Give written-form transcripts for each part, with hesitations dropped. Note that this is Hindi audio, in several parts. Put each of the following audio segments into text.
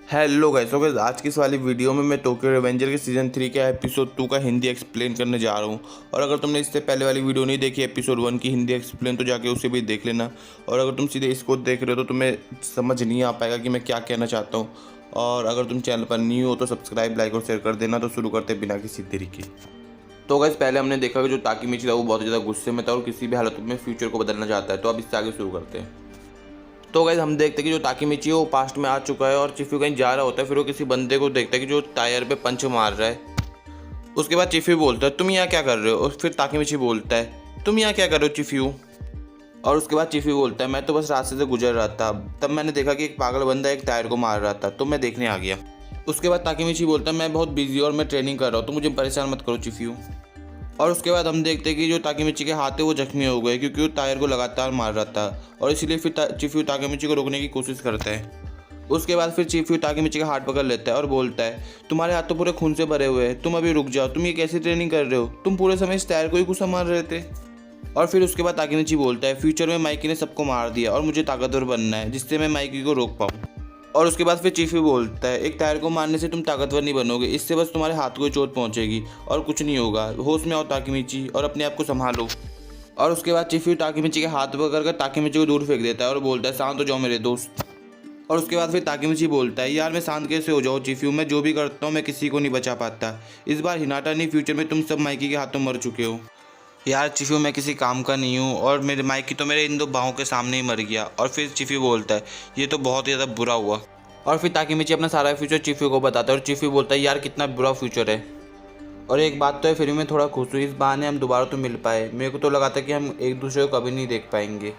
हेलो गाइस, तो गाइस आज की इस वाली वीडियो में मैं टोक्यो रिवेंजर के सीज़न 3 के एपिसोड 2 का हिंदी एक्सप्लेन करने जा रहा हूँ। और अगर तुमने इससे पहले वाली वीडियो नहीं देखी एपिसोड 1 की हिंदी एक्सप्लेन, तो जाके उसे भी देख लेना। और अगर तुम सीधे इसको देख रहे हो तो तुम्हें समझ नहीं आ पाएगा कि मैं क्या कहना चाहता हूँ। और अगर तुम चैनल पर न्यू हो तो सब्सक्राइब, लाइक और शेयर कर देना। तो शुरू करते बिना किसी देरी के। तो गाइस पहले हमने देखा कि जो ताकीमिची था वो बहुत ज़्यादा गुस्से में था और किसी भी हालत में फ्यूचर को बदलना चाहता है। तो अब इससे आगे शुरू करते हैं। तो गाइस हम देखते हैं कि जो ताकीमिची है वो पास्ट में आ चुका है और चिफ्यू कहीं जा रहा होता है। फिर वो किसी बंदे को देखता है कि जो टायर पे पंच मार रहा है। उसके बाद चिफ्यू बोलता है तुम यहाँ क्या कर रहे हो। और फिर ताकीमिची बोलता है तुम यहाँ क्या कर रहे हो चिफ्यू। और उसके बाद चिफ्यू बोलता है मैं तो बस रास्ते से गुजर रहा था, तब मैंने देखा कि एक पागल बंदा एक टायर को मार रहा था, तो मैं देखने आ गया। उसके बाद ताकीमिची बोलता है मैं बहुत बिजी और मैं ट्रेनिंग कर रहा हूँ, तो मुझे परेशान मत करो चिफ्यू। और उसके बाद हम देखते हैं कि जो ताकीमिची के हाथ है वो जख्मी हो गए क्योंकि वो टायर को लगातार मार रहा था। और इसीलिए फिर चिफ्यू ताकीमिची को रोकने की कोशिश करता है। उसके बाद फिर चिफ्यू ताकीमिची का हाथ पकड़ लेता है और बोलता है तुम्हारे हाथ तो पूरे खून से भरे हुए हैं, तुम अभी रुक जाओ, तुम ये कैसी ट्रेनिंग कर रहे हो, तुम पूरे समय इस टायर को ही घुसा मार रहे थे। और फिर उसके बाद ताकीमिची बोलता है फ्यूचर में माइकी ने सबको मार दिया और मुझे ताकतवर बनना है जिससे मैं माइकी को रोक पाऊँ। और उसके बाद फिर चिफ्यू बोलता है एक टायर को मारने से तुम ताकतवर नहीं बनोगे, इससे बस तुम्हारे हाथ को चोट पहुंचेगी और कुछ नहीं होगा। होश में आओ ताकीमिची और अपने आप को संभालो। और उसके बाद चिफ्यू ताकीमिची के हाथ पकड़कर ताकीमिची को दूर फेंक देता है और बोलता है शांत हो जाओ मेरे दोस्त। और उसके बाद फिर ताकीमिची बोलता है यार मैं शांत कैसे हो जाऊँ चिफ्यू, मैं जो भी करता हूँ मैं किसी को नहीं बचा पाता। इस बार हिनाटा नहीं, फ्यूचर में तुम सब माइकी के हाथों मर चुके हो। यार चिफ्यू मैं किसी काम का नहीं हूँ और मेरे माइकी तो मेरे इन दो बाहों के सामने ही मर गया। और फिर चिफ्यू बोलता है ये तो बहुत ही ज़्यादा बुरा हुआ। और फिर ताकीमिची अपना सारा फ्यूचर चिफ्यू को बताता है और चिफ्यू बोलता है यार कितना बुरा फ्यूचर है। और एक बात तो है, फिर भी मैं थोड़ा खुश हूँ, इस बहाने हम दोबारा तो मिल पाए। मेरे को तो लगा था कि हम एक दूसरे को कभी नहीं देख पाएंगे।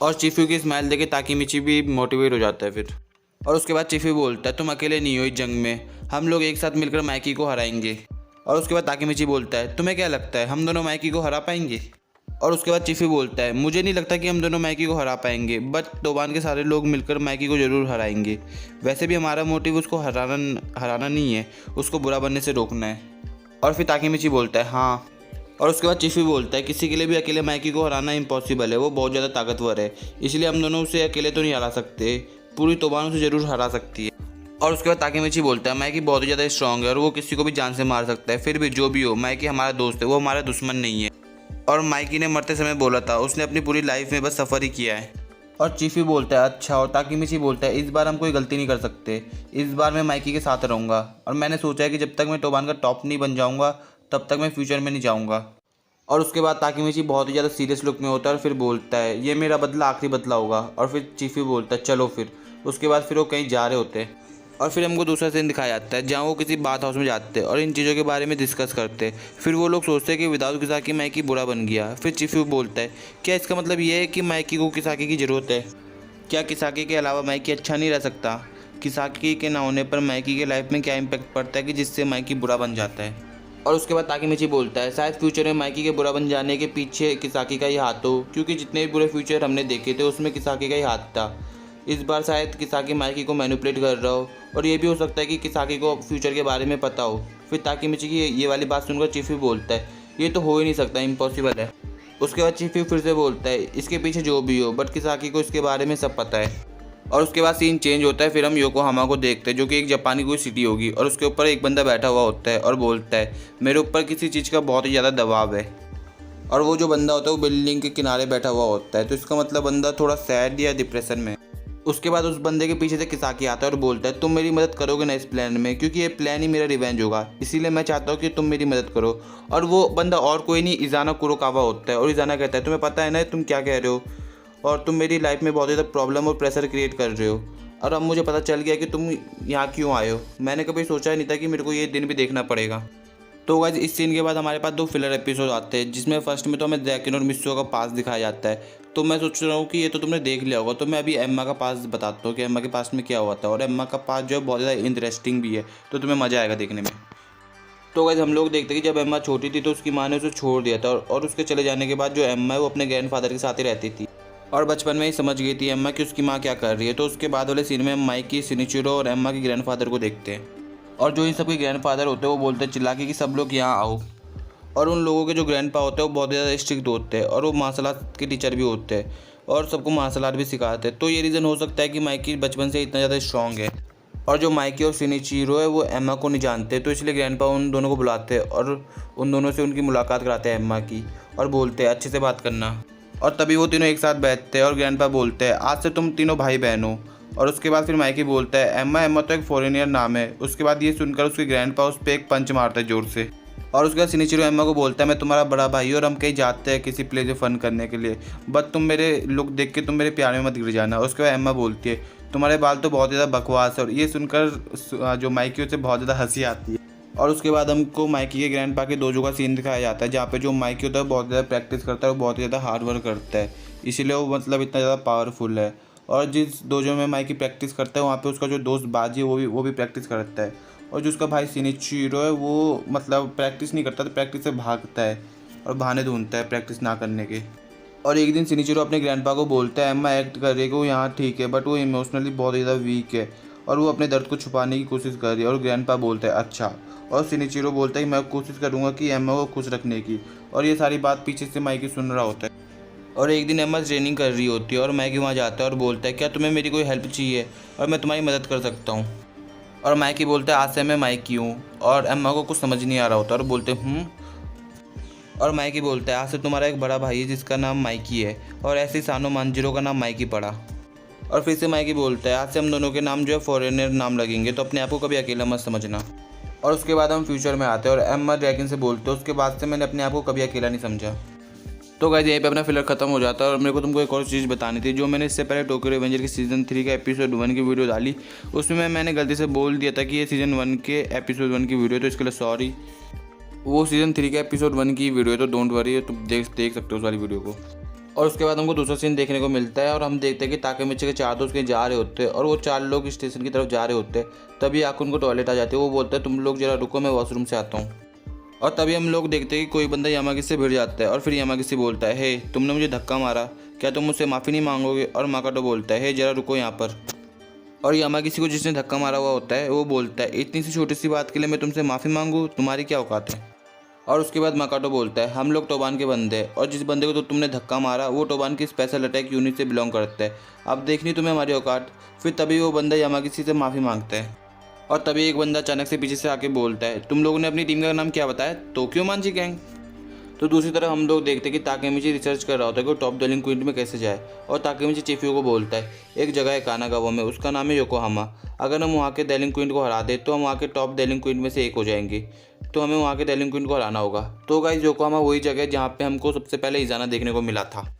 और चिफ्यू की स्माइल देखे ताकीमिची भी मोटिवेट हो जाता है फिर। और उसके बाद चिफ्यू बोलता है तुम अकेले नहीं हो इस जंग में, हम लोग एक साथ मिलकर माइकी को हराएंगे। और उसके बाद ताकीमिची बोलता है तुम्हें क्या लगता है हम दोनों माइकी को हरा पाएंगे। और उसके बाद चिफ्यू बोलता है मुझे नहीं लगता कि हम दोनों माइकी को हरा पाएंगे, बट तोबान के सारे लोग मिलकर माइकी को ज़रूर हराएंगे। वैसे भी हमारा मोटिव उसको हराना नहीं है, उसको बुरा बनने से रोकना है। और फिर ताकीमिची बोलता है हाँ। और उसके बाद चिफ्यू बोलता है किसी के लिए भी अकेले माइकी को हराना इम्पॉसिबल है, वो बहुत ज़्यादा ताकतवर है, इसलिए हम दोनों उसे अकेले तो नहीं हरा सकते, पूरी तोबान उसे ज़रूर हरा सकती है। और उसके बाद ताकीमिची बोलता है माइकी बहुत ही ज़्यादा स्ट्रांग है और वो किसी को भी जान से मार सकता है। फिर भी जो भी हो माइकी हमारा दोस्त है, वो हमारा दुश्मन नहीं है। और माइकी ने मरते समय बोला था उसने अपनी पूरी लाइफ में बस सफ़र ही किया है। और चिफ्यू बोलता है अच्छा। और ताकीमिची बोलता है इस बार हम कोई गलती नहीं कर सकते, इस बार मैं माइकी के साथ रहूँगा। और मैंने सोचा है कि जब तक मैं तोबान का टॉप नहीं बन जाऊँगा तब तक मैं फ्यूचर में नहीं जाऊँगा। और उसके बाद ताकीमिची बहुत ही ज़्यादा सीरियस लुक में होता है और फिर बोलता है ये मेरा बदला आखिरी बदला होगा। और फिर चिफ्यू बोलता है चलो फिर। उसके बाद फिर वो कहीं जा रहे होते हैं और फिर हमको दूसरा सीन दिखाया जाता है जहाँ वो किसी बात हाउस में जाते हैं और इन चीज़ों के बारे में डिस्कस करते हैं। फिर वो लोग सोचते हैं कि विदाउट किसाकी माइकी बुरा बन गया। फिर चिफ्यू बोलता है क्या इसका मतलब ये है कि माइकी को किसाकी की ज़रूरत है, क्या किसाकी के अलावा माइकी अच्छा नहीं रह सकता। किसाकी के ना होने पर माइकी के लाइफ में क्या इम्पैक्ट पड़ता है कि जिससे माइकी बुरा बन जाता है। और उसके बाद ताकीमिची बोलता है शायद फ्यूचर में माइकी के बुरा बन जाने के पीछे किसाकी का ही हाथ हो, क्योंकि जितने भी बुरे फ्यूचर हमने देखे थे उसमें किसाकी का ही हाथ था। इस बार शायद किसाकी माइकी को मैनिपुलेट कर रहा हो और ये भी हो सकता है कि किसाकी को फ्यूचर के बारे में पता हो। फिर ताकीमिची की ये वाली बात सुनकर चिफ्यू बोलता है ये तो हो ही नहीं सकता, इम्पॉसिबल है। उसके बाद चिफ्यू फिर से बोलता है इसके पीछे जो भी हो बट किसाकी को इसके बारे में सब पता है। और उसके बाद सीन चेंज होता है। फिर हम योकोहामा को देखते हैं जो कि एक जापानी कोई सिटी होगी और उसके ऊपर एक बंदा बैठा हुआ होता है और बोलता है मेरे ऊपर किसी चीज़ का बहुत ही ज़्यादा दबाव है। और वो जो बंदा होता है वो बिल्डिंग के किनारे बैठा हुआ होता है, तो इसका मतलब बंदा थोड़ा सैड या डिप्रेशन में। उसके बाद उस बंदे के पीछे से किसाकी आता है और बोलता है तुम मेरी मदद करोगे ना इस प्लान में, क्योंकि ये प्लान ही मेरा रिवेंज होगा, इसीलिए मैं चाहता हूँ कि तुम मेरी मदद करो। और वो बंदा और कोई नहीं इज़ाना कुरोकावा होता है। और इज़ाना कहता है तुम्हें पता है ना तुम क्या कह रहे हो और तुम मेरी लाइफ में बहुत ज़्यादा प्रॉब्लम और प्रेशर क्रिएट कर रहे हो और अब मुझे पता चल गया कि तुम यहाँ क्यों आए हो। मैंने कभी सोचा ही नहीं था कि मेरे को ये दिन भी देखना पड़ेगा। तो गाइस इस सीन के बाद हमारे पास 2 फिलर एपिसोड आते हैं जिसमें फर्स्ट में तो हमें ज़ैकिन और मित्सुओ का पास दिखाया जाता है। तो मैं सोच रहा हूँ कि ये तो तुमने देख लिया होगा, तो मैं अभी एम्मा का पास बताता हूँ कि एम्मा के पास में क्या हुआ था। और एम्मा का पास जो है बहुत ज़्यादा इंटरेस्टिंग भी है, तो तुम्हें मज़ा आएगा देखने में। तो गाइस हम लोग देखते हैं कि जब एम्मा छोटी थी तो उसकी माँ ने उसे छोड़ दिया था और उसके चले जाने के बाद जो एम्मा है वो अपने ग्रैंडफादर के साथ ही रहती थी और बचपन में ही समझ गई थी एम्मा कि उसकी माँ क्या कर रही है। तो उसके बाद वाले सीन में हम माइकी, शिनिचिरो और एम्मा के ग्रैंडफादर को देखते हैं और जो इन सबके ग्रैंडफादर होते हैं वो बोलते हैं चिल्ला के कि सब लोग यहाँ आओ। और उन लोगों के जो ग्रैंडपा होते हैं वो बहुत ज़्यादा स्ट्रिक्ट होते हैं और वो मार्शल आर्ट के टीचर भी होते हैं और सबको मार्शल आर्ट भी सिखाते हैं। तो ये रीज़न हो सकता है कि माइकी बचपन से इतना ज़्यादा स्ट्रॉन्ग है। और जो माइकी और शिनिचिरो है वो एम्मा को नहीं जानते, तो इसलिए ग्रैंडपा उन दोनों को बुलाते हैं और उन दोनों से उनकी मुलाकात कराते हैं एम्मा की, और बोलते हैं अच्छे से बात करना। और तभी वो तीनों एक साथ बैठते हैं और ग्रैंडपा बोलते हैं आज से तुम तीनों भाई बहन हो। और उसके बाद फिर माइकी बोलता है एम्मा तो एक फॉरेनियर नाम है। उसके बाद ये सुनकर उसके ग्रैंडपा उस पर एक पंच मारता है जोर से। और उसके बाद शिनिचिरो एम्मा को बोलता है मैं तुम्हारा बड़ा भाई और हम कहीं जाते हैं किसी प्लेस में फ़न करने के लिए, बट तुम मेरे लुक देख के तुम मेरे प्यार में मत गिर जाना। उसके बाद एम्मा बोलती है तुम्हारे बाल तो बहुत ज़्यादा बकवास है। और ये सुनकर जो माइकी उसे बहुत ज़्यादा हंसी आती है। और उसके बाद हमको माइकी के ग्रैंडपा के डोजो का सीन दिखाया जाता है, जहाँ पे जो माइकी होता है बहुत ज़्यादा प्रैक्टिस करता है और बहुत ज़्यादा हार्ड वर्क करता है, इसीलिए वो मतलब इतना ज़्यादा पावरफुल है। और जिस डोजो में माइकी प्रैक्टिस करता है वहाँ पे उसका जो दोस्त बाजी है वो भी प्रैक्टिस करता है। और जो उसका भाई शिनिचिरो है वो मतलब प्रैक्टिस नहीं करता, तो प्रैक्टिस से भागता है और बहाने ढूंढता है प्रैक्टिस ना करने के। और एक दिन शिनिचिरो अपने ग्रैंडपा को बोलता है एम्मा एक्ट कर रही है कि वो यहाँ ठीक है, बट वो इमोशनली बहुत ज़्यादा वीक है और वो अपने दर्द को छुपाने की कोशिश कर रही है। और ग्रैंडपा बोलता है अच्छा। और शिनिचिरो बोलता है मैं कोशिश करूँगा कि एम्मा को खुश रखने की। और ये सारी बात पीछे से माइकी सुन रहा होता है। और एक दिन एम्मा ट्रेनिंग कर रही होती है और माइकी वहाँ जाता है और बोलता है क्या तुम्हें मेरी कोई हेल्प चाहिए और मैं तुम्हारी मदद कर सकता हूँ। और माइकी बोलता है आज से मैं माइकी हूँ। और एम्मा को कुछ समझ नहीं आ रहा होता और बोलते और माइकी बोलता है आज से तुम्हारा एक बड़ा भाई है जिसका नाम माइकी है, और ऐसे ही सानो मांजिरो का नाम माइकी पड़ा। और फिर से माइकी बोलता है आज से हम दोनों के नाम जो है फॉरेनर नाम लगेंगे, तो अपने आप को कभी अकेला मत समझना। और उसके बाद हम फ्यूचर में आते हैं और एम्मा ड्रैगन से बोलते हैं उसके बाद से मैंने अपने आप को कभी अकेला नहीं समझा। तो गाइस यहीं पे अपना फिलर खत्म हो जाता है। और मेरे को तुमको एक और चीज़ बतानी थी, जो मैंने इससे पहले टोक्यो रिवेंजर की सीज़न 3 का एपिसोड 1 की वीडियो डाली, उसमें मैंने गलती से बोल दिया था कि ये सीज़न 1 के एपिसोड 1 की वीडियो, तो इसके लिए सॉरी। वो सीज़न 3 का एपिसोड 1 की वीडियो, तो डोंट वरी, तुम देख सकते हो उस वाली वीडियो को। और उसके बाद हमको दूसरा सीन देखने को मिलता है और हम देखते हैं कि ताकेमिची के 4 दोस्त कहीं जा रहे होते हैं और वो 4 लोग स्टेशन की तरफ जा रहे होते हैं। तभी आकुन को टॉयलेट आ जाती है, वो बोलता है तुम लोग जरा रुको मैं वॉशरूम से आता हूँ। और तभी हम लोग देखते हैं कि कोई बंदा यामागिसी से भिड़ जाता है और फिर यामागिसी बोलता है हे तुमने मुझे धक्का मारा, क्या तुम मुझसे माफ़ी नहीं मांगोगे। और माकाटो बोलता है हे जरा रुको यहाँ पर। और यामागिसी को जिसने धक्का मारा हुआ होता है वो बोलता है इतनी सी छोटी सी बात के लिए मैं तुमसे माफ़ी मांगूँ, तुम्हारी क्या औकात है। और उसके बाद माकाटो बोलता है हम लोग टोबान के बंदे हैं और जिस बंदे को तो तुमने धक्का मारा वो टोबान की स्पेशल अटैक यूनिट से बिलोंग करता है, अब देखनी तुम्हें हमारी औकात। फिर तभी वो बंदा यामागिसी से माफ़ी मांगता है। और तभी एक बंदा अचानक से पीछे से आके बोलता है तुम लोगों ने अपनी टीम का नाम क्या बताया, टोक्यो मांजी गैंग। तो दूसरी तरफ हम लोग देखते हैं कि ताकेमिची रिसर्च कर रहा होता है कि वो टॉप डेलिंग क्विंट में कैसे जाए। और ताकेमिची चिफियो को बोलता है एक जगह है कानागावा में, उसका नाम है योकोहामा, अगर हम वहाँ के डेलिंग क्विंट को हरा दे तो हम वहाँ के टॉप डेलिंग क्विंट में से एक हो जाएंगे, तो हमें वहाँ के डेलिंग क्विंट को हराना होगा। तो गाइस योकोहामा वही जगह है जहाँ पे हमको सबसे पहले इजाना देखने को मिला था।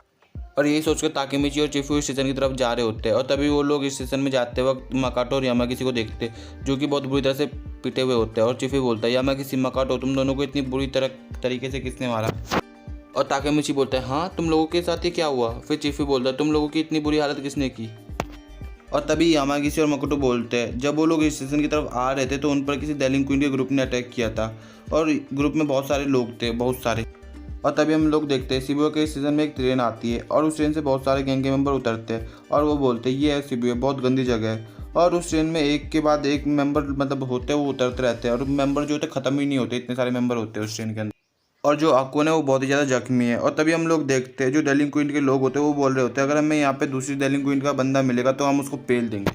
और यही सोचकर ताकेमिची और चिफियो स्टेशन की तरफ जा रहे होते हैं और तभी वो लोग स्टेशन में जाते वक्त माकाटो और यामागिसी को देखते जो कि बहुत बुरी तरह से पिटे हुए होते हैं। और चिफियो बोलता है यामागिसी माकाटो तुम दोनों को इतनी बुरी तरीके से किसने मारा। और ताकेमिची बोलता है हाँ तुम लोगों के साथ ये क्या हुआ। फिर चिफियो बोलता है तुम लोगों की इतनी बुरी हालत किसने की। और तभी यामागिसी और माकोटो बोलते हैं जब वो लोग स्टेशन की तरफ आ रहे थे तो उन पर किसी डेलिंग क्वीन के ग्रुप ने अटैक किया था और ग्रुप में बहुत सारे लोग थे, बहुत सारे। और तभी हम लोग देखते हैं शिबुया के स्टेशन में एक ट्रेन आती है और उस ट्रेन से बहुत सारे गैंग के मेंबर उतरते हैं और वो बोलते हैं ये है शिबुया, बहुत गंदी जगह है। और उस ट्रेन में एक के बाद एक मेंबर मतलब होते हैं, वो उतरते रहते हैं और मेंबर जो होते हैं ख़त्म ही नहीं होते, इतने सारे मेंबर होते हैं उस ट्रेन के अंदर। और जो आकुन है वो बहुत ही ज़्यादा जख्मी है। और तभी हम लोग देखते हैं जो डेलिंग क्वीन के लोग होते हैं वो बोल रहे होते हैं अगर हमें यहाँ पे दूसरी डेलिंग क्वीन का बंदा मिलेगा तो हम उसको पेल देंगे।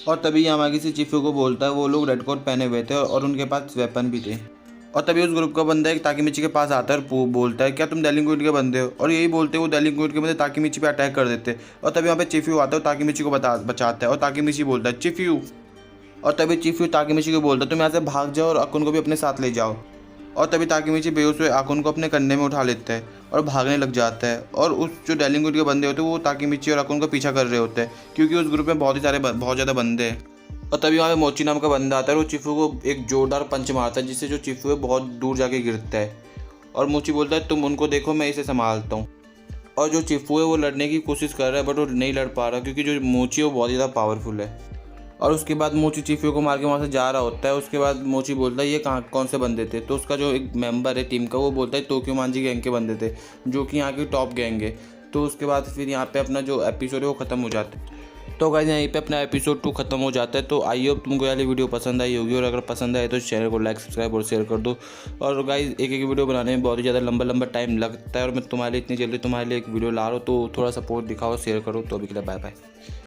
और तभी यामागिसी चिफियो को बोलता है वो लोग रेड कोट पहने हुए थे और उनके पास वेपन भी थे। और तभी उस ग्रुप का बंदा एक ताकेमिची के पास आता है और बोलता है क्या तुम डेलिंग क्वीन के बंदे हो। और यही बोलते वो डेलिंग क्वीन के बंदे ताकेमिची पे अटैक कर देते। और तभी वहाँ पे चिफियो आता है और ताकेमिची को बचाता है और ताकेमिची बोलता है चिफियो। और तभी चिफियो ताकेमिची को बोलता है तुम यहाँ से भाग जाओ और आकुन को भी अपने साथ ले जाओ। और तभी ताकेमिची बेहोश हुए आकुन को अपने कंधे में उठा लेता है और भागने लग जाता है। और उस जो डेलिंग क्वीन के बंदे होते हैं वो ताकेमिची और आकुन का पीछा कर रहे होते हैं क्योंकि उस ग्रुप में बहुत ज़्यादा बंदे हैं। और तभी वहाँ पे मोची नाम का बंदा आता है और वो चिफू को एक जोरदार पंच मारता है जिससे जो चिफू है बहुत दूर जाके गिरता है। और मोची बोलता है तुम उनको देखो मैं इसे संभालता हूँ। और जो चिफू है वो लड़ने की कोशिश कर रहा है बट वो नहीं लड़ पा रहा क्योंकि जो मोची है वो बहुत ज़्यादा पावरफुल है। और उसके बाद मोची चिफू को मार के वहाँ से जा रहा होता है। उसके बाद मोची बोलता है ये कौन से बंदे थे। तो उसका जो एक मेंबर है टीम का वो बोलता है टोक्यो मांजी गैंग के बंदे थे जो कि यहाँ की टॉप गैंग है। तो उसके बाद फिर यहाँ पे अपना जो एपिसोड है वो ख़त्म हो जाता है। तो गाइस यहीं पे अपना एपिसोड 2 खत्म हो जाता है। तो आई होप तुमको वाली वीडियो पसंद आई होगी और अगर पसंद आए तो चैनल को लाइक सब्सक्राइब और शेयर कर दो। और गाइस एक वीडियो बनाने में बहुत ही ज़्यादा लंबा टाइम लगता है और मैं तुम्हारे लिए इतनी जल्दी तुम्हारे लिए एक वीडियो ला रहा हूँ, तो थोड़ा सपोर्ट दिखाओ, शेयर करो। तो अभी के लिए बाय बाय।